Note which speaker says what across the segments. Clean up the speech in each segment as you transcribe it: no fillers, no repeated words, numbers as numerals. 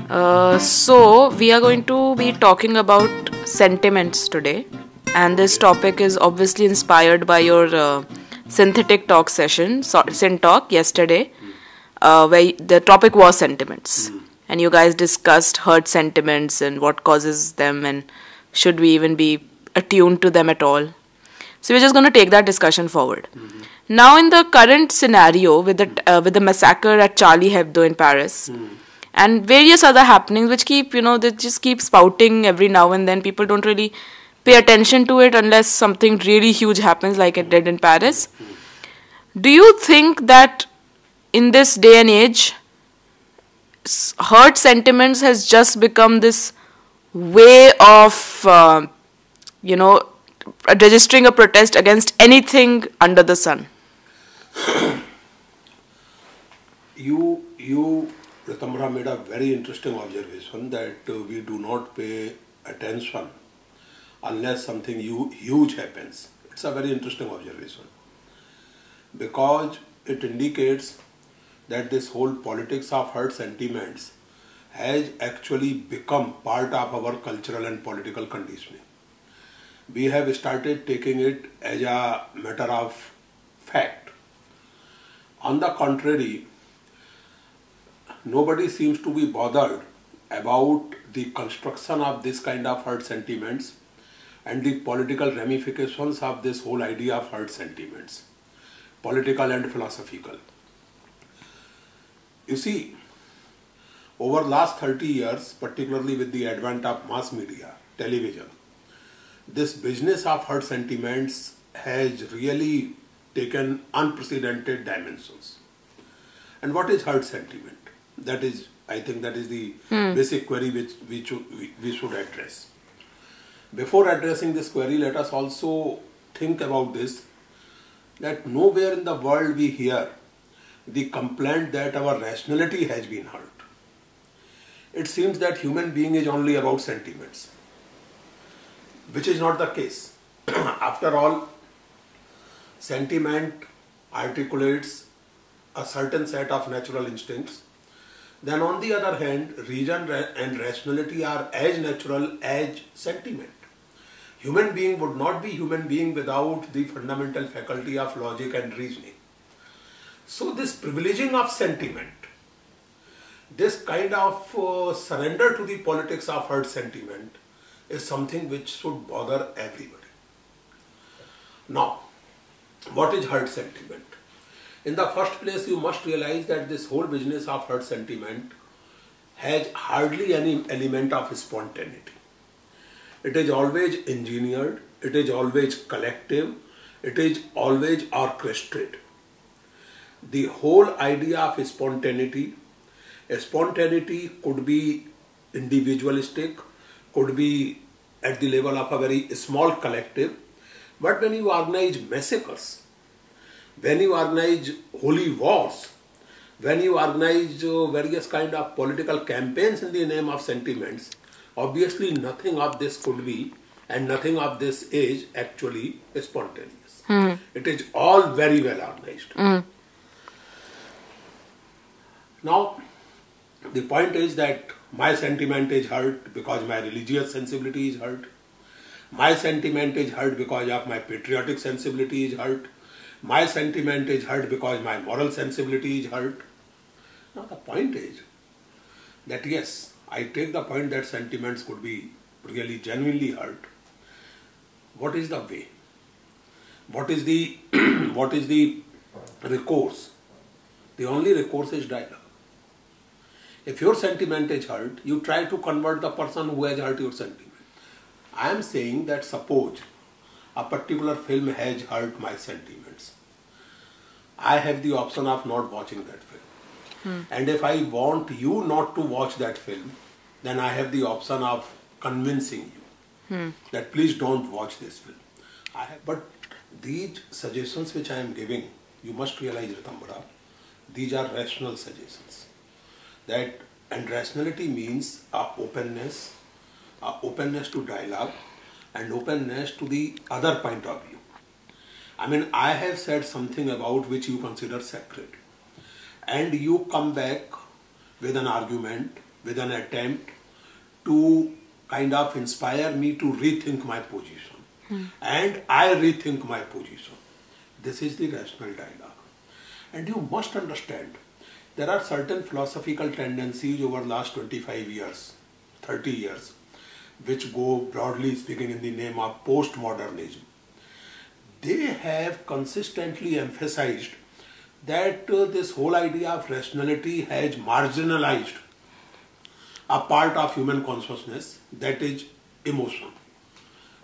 Speaker 1: So we are going to be talking about sentiments today, and this topic is obviously inspired by your synthetic talk session, Syn Talk, yesterday, where the topic was sentiments, and you guys discussed hurt sentiments and what causes them, and should we even be attuned to them at all. So we're just going to take that discussion forward. Now, in the current scenario with the massacre at Charlie Hebdo in Paris, and various other happenings which they just keep spouting every now and then. People don't really pay attention to it unless something really huge happens like it did in Paris. Do you think that in this day and age, hurt sentiments has just become this way of, registering a protest against anything under the sun?
Speaker 2: You Ritamra made a very interesting observation that we do not pay attention unless something huge happens. It's a very interesting observation because it indicates that this whole politics of hurt sentiments has actually become part of our cultural and political conditioning. We have started taking it as a matter of fact. On the contrary, nobody seems to be bothered about the construction of this kind of hurt sentiments and the political ramifications of this whole idea of hurt sentiments, political and philosophical. You see, over the last 30 years, particularly with the advent of mass media, television, this business of hurt sentiments has really taken unprecedented dimensions. And what is hurt sentiment? I think that is the basic query which we should address. Before addressing this query, let us also think about this, that nowhere in the world we hear the complaint that our rationality has been hurt. It seems that human being is only about sentiments, which is not the case. After all, sentiment articulates a certain set of natural instincts. Then on the other hand, reason and rationality are as natural as sentiment. Human being would not be human being without the fundamental faculty of logic and reasoning. So this privileging of sentiment, this kind of surrender to the politics of hurt sentiment is something which should bother everybody. Now, what is hurt sentiment? In the first place, you must realize that this whole business of hurt sentiment has hardly any element of spontaneity. It is always engineered, it is always collective, it is always orchestrated. The whole idea of spontaneity could be individualistic, could be at the level of a very small collective, but when you organize massacres, when you organize holy wars, when you organize various kind of political campaigns in the name of sentiments, obviously nothing of this could be and nothing of this is actually spontaneous. It is all very well organized. Now, the point is that my sentiment is hurt because my religious sensibility is hurt. My sentiment is hurt because of my patriotic sensibility is hurt. My sentiment is hurt because my moral sensibility is hurt. Now the point is that yes, I take the point that sentiments could be really genuinely hurt. What is the way? What is the recourse? The only recourse is dialogue. If your sentiment is hurt, you try to convert the person who has hurt your sentiment. I am saying that suppose a particular film has hurt my sentiments. I have the option of not watching that film. And if I want you not to watch that film, then I have the option of convincing you that please don't watch this film. But these suggestions which I am giving, you must realize, Ritambara, these are rational suggestions. And rationality means openness to dialogue and openness to the other point of view. I mean, I have said something about which you consider sacred, and you come back with an argument with an attempt to kind of inspire me to rethink my position. And I rethink my position. This is the rational dialogue. And you must understand, there are certain philosophical tendencies over the last 25 years, 30 years, which go broadly speaking in the name of postmodernism. They have consistently emphasized that this whole idea of rationality has marginalized a part of human consciousness, that is emotion.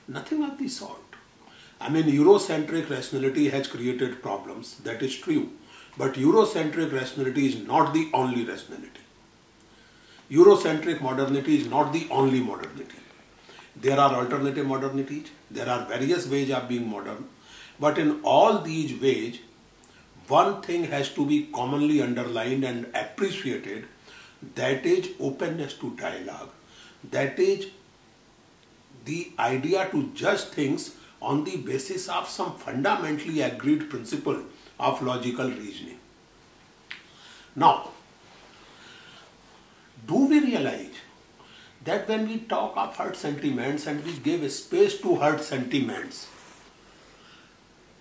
Speaker 2: Nothing of the sort. I mean, Eurocentric rationality has created problems, that is true. But Eurocentric rationality is not the only rationality. Eurocentric modernity is not the only modernity. There are alternative modernities, there are various ways of being modern, but in all these ways, one thing has to be commonly underlined and appreciated, that is openness to dialogue. That is the idea to judge things on the basis of some fundamentally agreed principle of logical reasoning. Now, do we realize that when we talk of hurt sentiments and we give space to hurt sentiments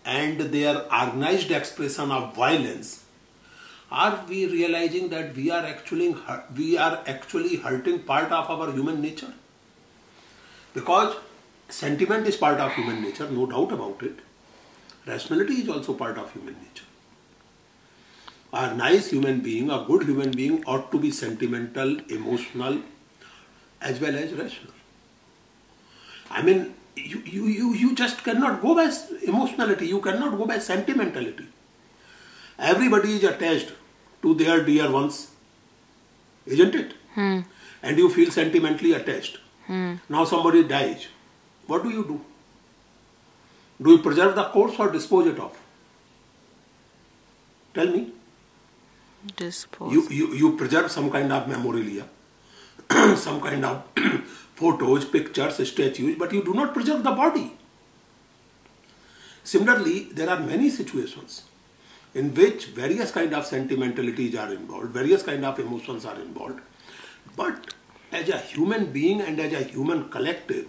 Speaker 2: and their organized expression of violence, are we realizing that we are actually hurting part of our human nature? Because sentiment is part of human nature, no doubt about it. Rationality is also part of human nature. A nice human being, a good human being ought to be sentimental, emotional, as well as rational. I mean, you just cannot go by emotionality, you cannot go by sentimentality. Everybody is attached to their dear ones, isn't it? And you feel sentimentally attached. Now somebody dies. What do? Do you preserve the corpse or dispose it off? Tell me.
Speaker 1: Dispose.
Speaker 2: You preserve some kind of memorabilia, some kind of photos, pictures, statues, but you do not preserve the body. Similarly, there are many situations in which various kind of sentimentalities are involved, various kind of emotions are involved. But as a human being and as a human collective,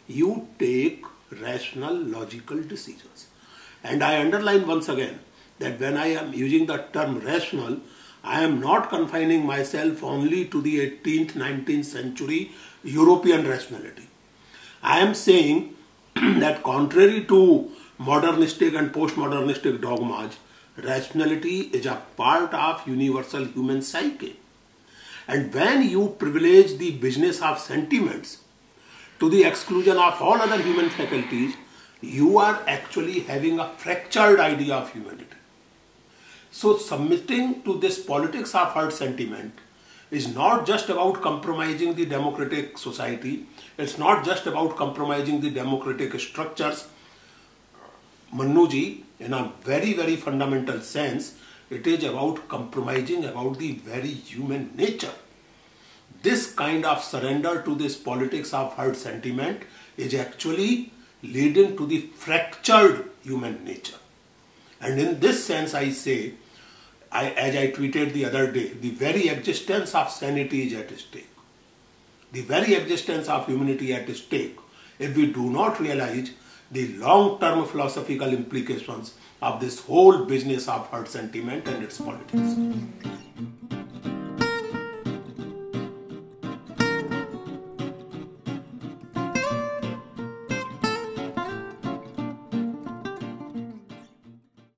Speaker 2: you take rational, logical decisions. And I underline once again that when I am using the term rational, I am not confining myself only to the 18th, 19th century European rationality. I am saying that contrary to modernistic and postmodernistic dogmas, rationality is a part of universal human psyche. And when you privilege the business of sentiments to the exclusion of all other human faculties, you are actually having a fractured idea of humanity. So submitting to this politics of hurt sentiment is not just about compromising the democratic society, it's not just about compromising the democratic structures. Manuji, in a very, very fundamental sense, it is about compromising about the very human nature. This kind of surrender to this politics of hurt sentiment is actually leading to the fractured human nature. And in this sense, I say, as I tweeted the other day, the very existence of sanity is at stake. The very existence of humanity at stake if we do not realize the long-term philosophical implications of this whole business of hurt sentiment and its politics.